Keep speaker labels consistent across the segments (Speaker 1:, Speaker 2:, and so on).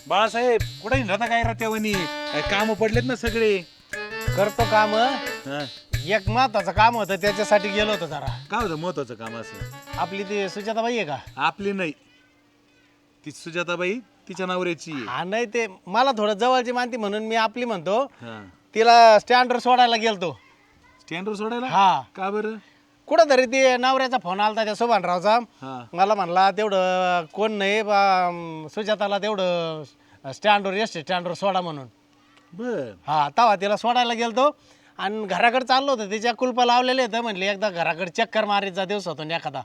Speaker 1: बाळासाहेब कुठे राहता काय राहत्यावनी काम पडलेत ना सगळे.
Speaker 2: करतो काम.
Speaker 1: हा.
Speaker 2: एक महत्वाचं काम होतं त्याच्यासाठी गेलो होतो जरा.
Speaker 1: काय होतं महत्वाचं काम असं?
Speaker 2: आपली ती सुजाताबाई आहे का?
Speaker 1: आपली नाही, ती सुजाताबाई तिच्या नवऱ्याची आहे.
Speaker 2: हा नाही ते मला थोडं जवळची मानती म्हणून मी आपली म्हणतो.
Speaker 1: हा.
Speaker 2: तिला स्टँडवर सोडायला गेलतो.
Speaker 1: स्टँडवर सोडायला?
Speaker 2: हा.
Speaker 1: का बरं?
Speaker 2: कुठं तरी ते नवऱ्याचा फोन आलता त्या सुभानरावचा.
Speaker 1: हा.
Speaker 2: मला म्हणला तेवढं कोण नाही बा सुजाताला तेवढं स्टँडवर एस स्टँडवर सोडा म्हणून.
Speaker 1: बर.
Speaker 2: हा तवा तिला सोडायला गेलतो आणि घराकडे चाललो होतं. तिच्या कुलपा लावलेले होतं. म्हणले एकदा घराकडे चक्कर मारीत जा दिवसातून एखादा.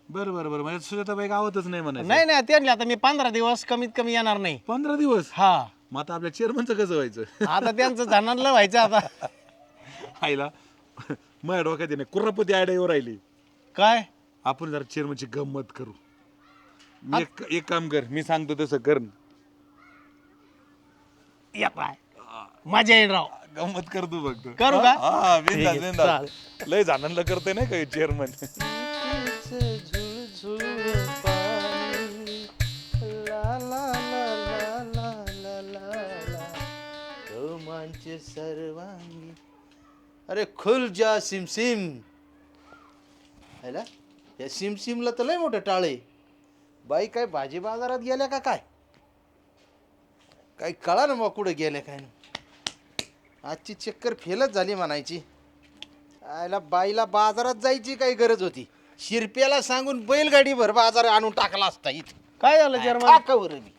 Speaker 1: बरं बरं बरं म्हणजे सुजाताबाई गावातच नाही म्हणायचं.
Speaker 2: नाही नाही त्यांनी आता मी 15 दिवस कमीत कमी येणार नाही.
Speaker 1: 15 दिवस?
Speaker 2: हा.
Speaker 1: मग आता आपल्या चेअरमनचं कसं व्हायचं?
Speaker 2: आता त्यांचं जणांना व्हायचं आता.
Speaker 1: आईला माझ्या डोक्यात नाही कुर्रापती आयडियावर राहिली.
Speaker 2: काय
Speaker 1: आपण जरा चेअरमनची गंमत करू. मी एक काम कर, मी सांगतो तसं कर.
Speaker 2: या काय मजा येईल राव.
Speaker 1: गंमत कर तू फक्त.
Speaker 2: करू का?
Speaker 1: हा
Speaker 2: ठीक
Speaker 1: बिनधास्त,
Speaker 2: आहे,
Speaker 1: बिनधास्त. लय जाणांना करते नाही का चेअरमन.
Speaker 3: रोमांच सर्वांगी अरे खुल जा सिमसिम. हैला या सिमसिमला तर लय मोठं टाळे. बाई काय भाजी बाजारात गेल्या का काय? काही कळा ना मग कुठं गेल्या काय ना. आजची चक्कर फेलच झाली म्हणायची. आयला बाईला बाजारात जायची काही गरज होती. शिरप्याला सांगून बैलगाडी भर बाजार आणून टाकला असता इथे.
Speaker 2: काय झालं चेअरमन?
Speaker 3: टाकावर मी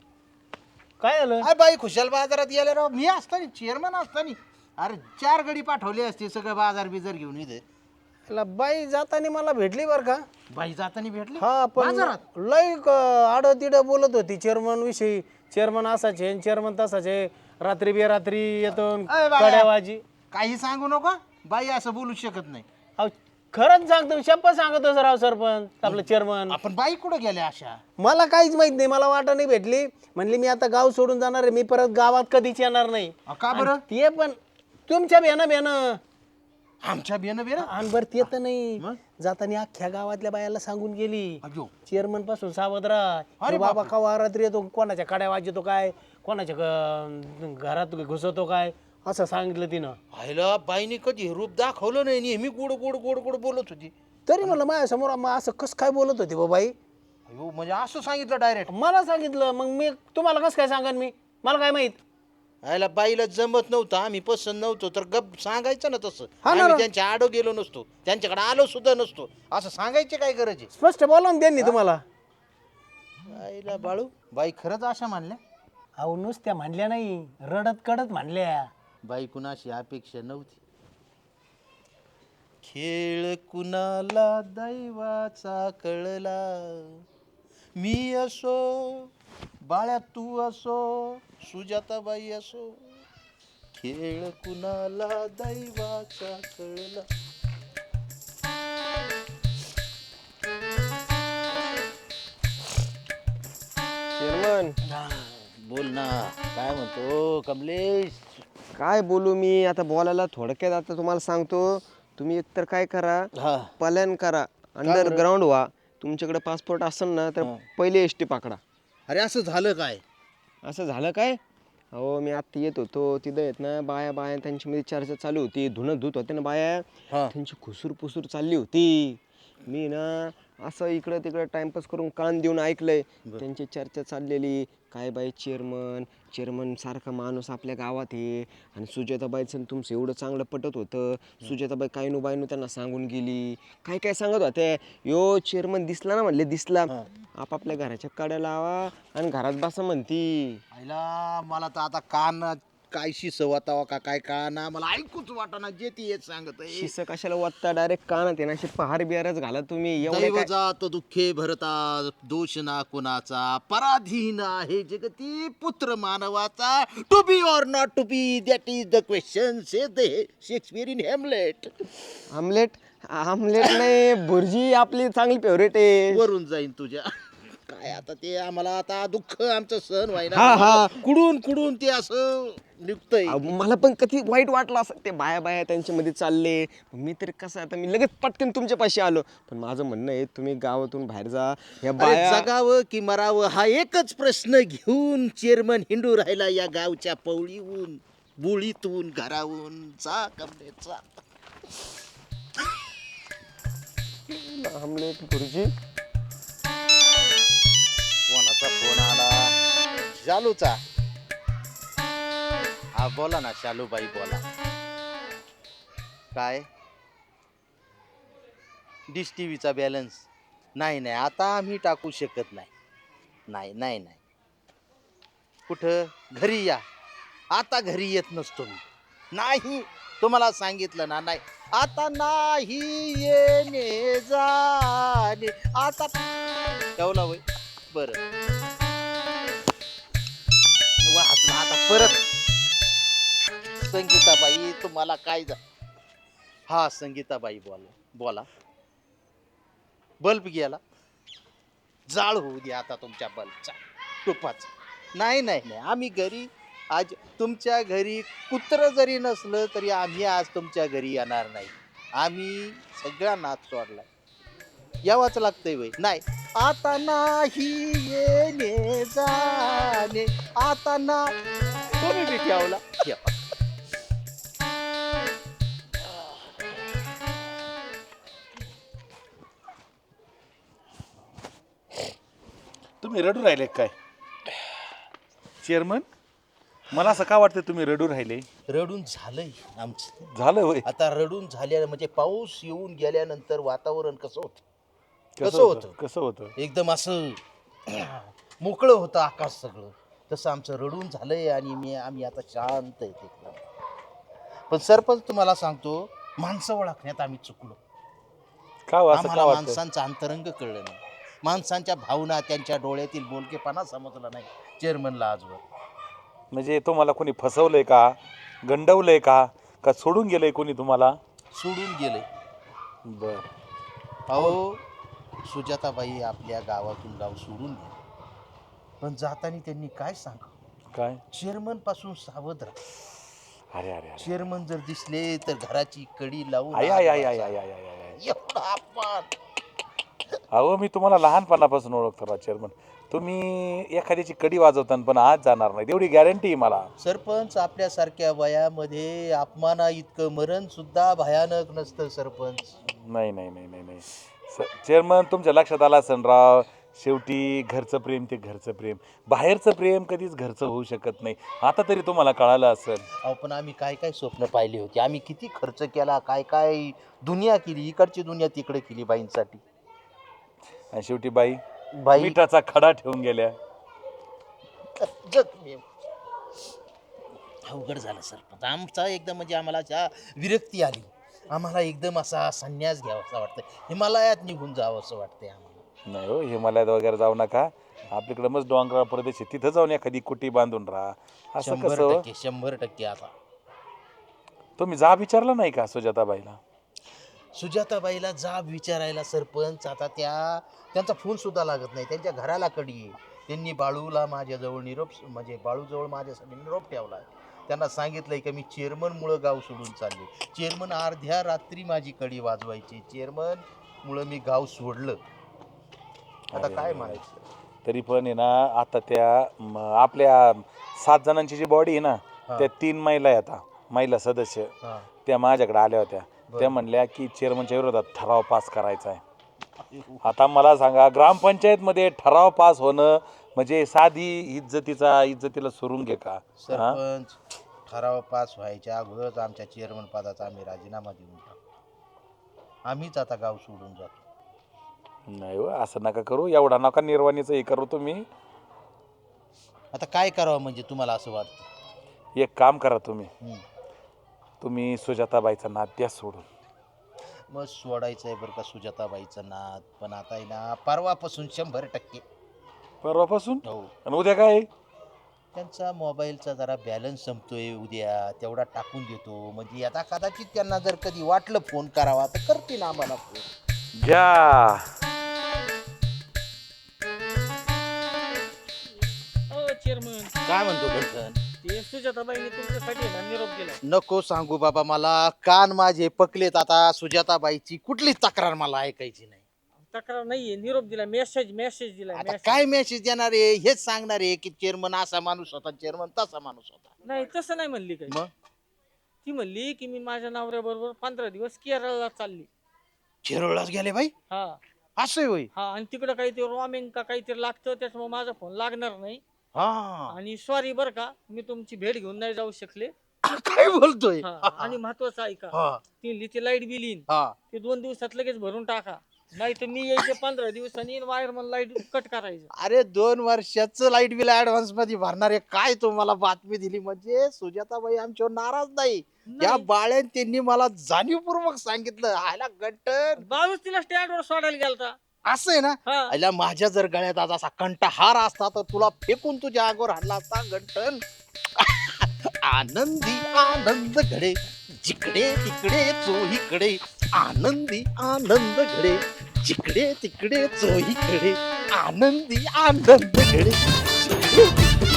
Speaker 2: काय झालं?
Speaker 3: अरे बाई खुशाल बाजारात गेले राव. मी असताना चेअरमन असताना अरे 4 गडी पाठवले असते सगळं बाजार बिजार घेऊन इथे.
Speaker 2: याला बाई जाताना मला भेटली बर का?
Speaker 3: बाई जाताना भेटले
Speaker 2: हा पण
Speaker 3: बाजारात.
Speaker 2: लय आड तिड बोलत होती चेअरमन विषयी. चेअरमन असाचे चेअरमन तसाचे. रात्री बेरात्री येतो
Speaker 3: अय बाया.
Speaker 2: कड्यावाजी.
Speaker 3: काही सांगू नको. बाई असं बोलू शकत नाही.
Speaker 2: अहो, खरंच सांगतो शपथ सांगतो राव सरपंच आपलं चेअरमन.
Speaker 3: आपण बाई कुठं गेल्या अशा?
Speaker 2: मला काहीच माहित नाही. मला वाटा नाही भेटली. म्हणली मी आता गाव सोडून जाणार आहे. मी परत गावात कधीच येणार नाही.
Speaker 3: का बरं?
Speaker 2: आणि ते पण तुमच्या बेनं
Speaker 3: आमच्या बेन बेन
Speaker 2: आणि बरं ते तर नाही
Speaker 3: मग?
Speaker 2: जाताना अख्ख्या गावातल्या बायाला सांगून गेली.
Speaker 3: अजो
Speaker 2: चेअरमन पासून सावध राहा.
Speaker 3: अरे
Speaker 2: हे बाबा
Speaker 3: बापरे.
Speaker 2: कवा रात्री येतो कोणाच्या कड्या वाजतो काय कोणाच्या घरात घुसतो काय असं सांगितलं तिनं.
Speaker 3: आईला बाईने कधी रूप दाखवलं नाही. नेहमी गोड गोड गोड गोड बोलत होती.
Speaker 2: तरी म्हणलं माझ्या समोर असं कसं काय बोलत होती बाई?
Speaker 3: अयो म्हणजे असं सांगितलं डायरेक्ट.
Speaker 2: मला सांगितलं मग मी तुम्हाला कसं काय सांगन मी? मला काय माहित.
Speaker 3: आयला बाईला जमत नव्हतं. आम्ही पसंत नव्हतो तर गप सांगायचं ना तसं.
Speaker 2: हा ना.
Speaker 3: आम्ही त्यांच्या आडो गेलो नसतो. त्यांच्याकडे आलो सुद्धा नसतो. असं सांगायचे काय गरज आहे?
Speaker 2: स्पष्ट बोला ना त्यांनी तुम्हाला.
Speaker 3: आईला बाळू बाई खरंच अशा मानल्या?
Speaker 2: अहो नुसत्या म्हणल्या नाही रडत कडत म्हणल्या.
Speaker 3: बाई कुणाशी अपेक्षा नव्हती. खेळ कुणाला दैवाचा कळला. मी असो बाळ्या तू असो सुजाताबाई असो. खेळ कुणाला दैवाचा कळला.
Speaker 4: चेअरमन
Speaker 3: बोल ना काय म्हणतो कमलेश?
Speaker 4: काय बोलू मी आता बोलायला थोडक्यात आता तुम्हाला सांगतो. तुम्ही एकतर काय करा
Speaker 3: हा
Speaker 4: प्लॅन करा अंडरग्राऊंड व्हा. तुमच्याकडे पासपोर्ट असेल ना तर पहिले एस टी पकडा.
Speaker 3: अरे असं झालं काय?
Speaker 4: असं झालं काय? हो मी आत्ता येत होतो तिथं येत ना बाया बाया त्यांच्यामध्ये चर्चा चालू होती. धुणं धुत होते ना बाया.
Speaker 3: हा
Speaker 4: त्यांची खुसूर पुसूर चालली होती. मी ना असं इकडं तिकडं टाइमपास करून कान देऊन ऐकलंय. त्यांची चर्चा चाललेली काय बाई चेअरमन सारखा माणूस आपल्या गावात आहे आणि सुजाताबाईचं तुमचं एवढं चांगलं पटत होतं. सुजाताबाई कायनू बायनू त्यांना सांगून गेली. काय काय सांगत होते. यो चेअरमन दिसला ना म्हणले दिसला आपापल्या घराच्या कड्या लावा आणि घरात बसा म्हणती.
Speaker 3: आईला मला तर आता कान काय शिसवतावा का काय ना मला ऐकूच वाटाना जे ती येत सांगत आहे.
Speaker 4: शिस कशाला वाटता डायरेक्ट कानात आहे ना अशी पहार बिहारच घाला तुम्ही. एवढे
Speaker 3: दैव
Speaker 4: काय
Speaker 3: जात दुःखे भरता दोष ना कुणाचा पराधीन आहे जगती पुत्र मानवाचा. To be or not to be that is the question say they Shakespeare in Hamlet.
Speaker 4: Omelette नाही भुर्जी आपली चांगली फेवरेट आहे.
Speaker 3: वरून जाईन तुझ्या. काय आता ते आम्हाला आता दुःख आमचं सहन व्हायला
Speaker 4: हा, हा.
Speaker 3: कुडून कुडून ते असं निघतंय.
Speaker 4: मला पण कधी वाईट वाटलं असं ते बाया त्यांच्यामध्ये चालले. मी तर कसं आता मी लगेच पटकन तुमच्या पाशी आलो. पण माझं म्हणणं आहे तुम्ही गावातून बाहेर जा. या
Speaker 3: अरे
Speaker 4: बाया
Speaker 3: जगावं की मरावं हा एकच प्रश्न घेऊन चेअरमन हिंडू राहिला या गावच्या पवळीहून बुळीतून घराहून. जा कमलेचा
Speaker 4: आमलेट गुरुजी.
Speaker 3: कोणाचा फोन आला? शालूचा. हा बोला ना शालूबाई बोला. काय डिश टीव्हीचा बॅलन्स नाही नाही आता आम्ही टाकू शकत नाही. नाही नाही नाही कुठं घरी या. आता घरी येत नसतो मी. नाही तुम्हाला सांगितलं ना. नाही आता नाही येणे जाणे. आता ठेवला होय बरं वाचला आता परत. संगीताबाई तुम्हाला काय हा संगीताबाई बोला बोला. बल्ब गेला. जाळ होऊ द्या आता तुमच्या बल्बचा तुपाचा. नाही नाही नाही आम्ही घरी आज तुमच्या घरी कुत्र जरी नसलं तरी आम्ही आज तुमच्या घरी येणार नाही. आम्ही सगळा नाच सोडलाय. यावंच लागतंय वय. नाही आता नाही येणे जाणे. आता ना तुम्ही बी ठेवला ठेवा.
Speaker 1: तुम्ही रडू राहिले काय चेअरमन? मला असं का वाटतं तुम्ही रडू राहिले?
Speaker 3: रडून झालंय आमचं.
Speaker 1: झालं होय?
Speaker 3: आता रडून झाल्या म्हणजे पाऊस येऊन गेल्यानंतर वातावरण कसं होतं? कसं होतं?
Speaker 1: कसं होतं?
Speaker 3: एकदम असं मोकळं होतं आकाश सगळं. तसं आमचं रडून झालंय आणि आम्ही आता शांत आहे एकदम. पण सरपंच तुम्हाला सांगतो माणसं ओळखण्यात आम्ही चुकलो.
Speaker 1: का हो, असं का
Speaker 3: आम्हाला
Speaker 1: वाटतं?
Speaker 3: माणसांचं अंतरंग कळलं नाही. माणसांच्या भावना त्यांच्या डोळ्यातील बोलकेपणा समजला नाही चेअरमनला आजवर.
Speaker 1: म्हणजे तुम्हाला कोणी फसवलंय का, गंडवलंय का, का सोडून गेलंय कोणी तुम्हाला?
Speaker 3: सोडून गेले.
Speaker 1: बर.
Speaker 3: अहो सुजाताबाई आपल्या गावातून गाव सोडून गेले. पण जाताना त्यांनी काय सांग
Speaker 1: काय?
Speaker 3: चेअरमन पासून सावध राहा.
Speaker 1: अरे अरे अरे.
Speaker 3: चेअरमन जर दिसले तर घराची कडी लावून
Speaker 1: I I I I I I I I.
Speaker 3: एवढा अपमान.
Speaker 1: अहो मी तुम्हाला लहानपणापासून ओळखतो ना चेअरमन. तुम्ही एखाद्याची कडी वाजवताना पण आज जाणार नाही एवढी गॅरंटी मला.
Speaker 3: सरपंच आपल्यासारख्या वयामध्ये अपमाना इतकं मरण सुद्धा भयानक नसतं सरपंच.
Speaker 1: नाही नाही नाही नाही नाही चेअरमन तुमच्या लक्षात आला असेल राव. शेवटी घरचं प्रेम ते घरचं प्रेम. बाहेरचं प्रेम कधीच घरचं होऊ शकत नाही. आता तरी तुम्हाला कळालं असेल.
Speaker 3: अहो पण आम्ही काय काय स्वप्न पाहिली होती. आम्ही किती खर्च केला. काय काय दुनिया केली. इकडची दुनिया तिकडे केली बाईंसाठी.
Speaker 1: आणि शेवटी बाई
Speaker 3: बाई
Speaker 1: मिठाचा खडा ठेवून गेल्या.
Speaker 3: जखमी. अवघड झालं सरपंच. आमचा एकदम म्हणजे आम्हाला ज्या विरक्ती आली. आम्हाला एकदम असा संन्यास घ्यावा असं वाटतं. हिमालयात निघून जावं असं वाटतंय आम्हाला.
Speaker 1: नाही हो हिमालयात वगैरे जाऊ नका. आपल्याकडे मस्त डोंगराळ प्रदेश आहे तिथं जाऊन एखादी कुटी बांधून राहा. असं कसं हो?
Speaker 3: 100% आता
Speaker 1: तुम्ही जा विचारला नाही का सुजाताबाईला?
Speaker 3: सुजाताबाईला जाब विचारायला सरपंच आता त्यांचा फोन सुद्धा लागत नाही. त्यांच्या घराला कडी आहे. त्यांनी बाळूला माझ्याजवळ निरोप म्हणजे बाळूजवळ माझ्यासाठी निरोप ठेवला. त्यांना सांगितलंय की मी चेअरमनमुळं गाव सोडून चालले. चेअरमन अर्ध्या रात्री माझी कडी वाजवायची. चेअरमनमुळं मी गाव सोडलं. आता काय म्हणायचं?
Speaker 1: तरी पण आहे ना आता त्या आपल्या 7 जणांची जी बॉडी आहे ना त्या 3 महिला आहे आता महिला सदस्य
Speaker 3: हां
Speaker 1: त्या माझ्याकडे आल्या होत्या. त्या म्हणल्या की चेअरमनच्या विरोधात ठराव पास करायचा आहे. आता मला सांगा ग्रामपंचायतमध्ये ठराव पास होणं म्हणजे साधी इज्जतीला सोडून घे का?
Speaker 3: सरपंच ठराव पास व्हायच्या अगोदरच आमच्या चेअरमन पदाचा आम्ही राजीनामा देऊन टाकू. आम्हीच आता गाव सोडून जातो.
Speaker 1: नाही हो असं नका करू. एवढा नका निर्वाणीचं हे करू तुम्ही.
Speaker 3: आता काय करावं म्हणजे तुम्हाला असं वाटतं?
Speaker 1: एक काम करा तुम्ही सुजाताबाईचा नाद द्या सोडून.
Speaker 3: मग सोडायचं आहे बरं का सुजाताबाईचं नाद. पण आता आहे ना परवापासून 100%.
Speaker 1: परवापासून?
Speaker 3: हो.
Speaker 1: आणि उद्या काय?
Speaker 3: त्यांचा मोबाईलचा जरा बॅलन्स संपतोय. उद्या तेवढा टाकून देतो. म्हणजे आता कदाचित त्यांना जर कधी वाटलं फोन करावा तर करतील आम्हाला फोन.
Speaker 1: घ्या
Speaker 5: हो चेअरमन,
Speaker 3: काय म्हणतो गंठन?
Speaker 5: ते सुजाताबाईंनी तुमच्यासाठी आहे ना निरोप दिला.
Speaker 3: नको सांगू बाबा, मला कान माझे पकलेत आता. सुजाताबाईची कुठलीच तक्रार मला ऐकायची नाही.
Speaker 5: तक्रार नाहीये, निरोप दिला, मेसेज दिला.
Speaker 3: आता काय मेसेज देणार आहे? हेच सांगणार आहे की चेअरमन असा माणूस होता, चेअरमन तसा माणूस होता.
Speaker 5: नाही तसं नाही म्हणली काही.
Speaker 3: मग
Speaker 5: ती म्हणली की मी माझ्या नवऱ्याबरोबर 15 दिवस केरळला चालली.
Speaker 3: केरळलाच गेले बाई?
Speaker 5: हा
Speaker 3: असं होय?
Speaker 5: हा, आणि तिकडं काहीतरी रोमिंग का काहीतरी लागतं, त्याच्यामुळे माझा फोन लागणार नाही.
Speaker 3: हा.
Speaker 5: आणि सॉरी बर का, मी तुमची भेट घेऊन नाही जाऊ शकले.
Speaker 3: काय बोलतोय?
Speaker 5: हा, आणि महत्वाचं ऐका,
Speaker 3: हा,
Speaker 5: ती लिहिते लाईट बिल येईन,
Speaker 3: हा.
Speaker 5: ते 2 दिवसात लगेच भरून टाका, नाही तर मी यायचे 15 दिवसांनी वायरमन लाईट कट करायचं.
Speaker 3: अरे 2 वर्षाचं लाईट बिल ऍडव्हान्स मध्ये भरणार आहे. काय तुम्हाला बातमी दिली? म्हणजे सुजाताबाई आमच्यावर नाराज नाही. त्या
Speaker 5: नाही.
Speaker 3: बाळ्यान त्यांनी मला जाणीवपूर्वक सांगितलं, आयला गंटन
Speaker 5: बावीस तिला स्टँडवर सोडायला गेलता.
Speaker 3: असं आहे ना.
Speaker 5: हा.
Speaker 3: आयला माझ्या जर गळ्यात आज असा कंठहार असता तर तुला फेकून तुझ्या अंगावर हाणला असता गंटन. आनंदी आनंद घडे, जिकडे तिकडे चोहीकडे. आनंदी आनंद घडे, जिकडे तिकडे चोहीकडे. आनंदी आनंद घडे, जिकडे तिकडे चोहीकडे.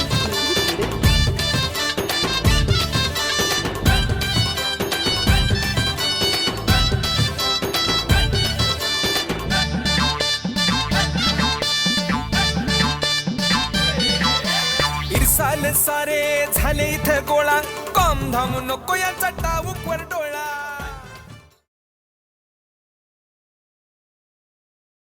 Speaker 6: इरसाल सारे झाले इथं गोळा, कॉम धाम नको या चटाऊक वर डोळा.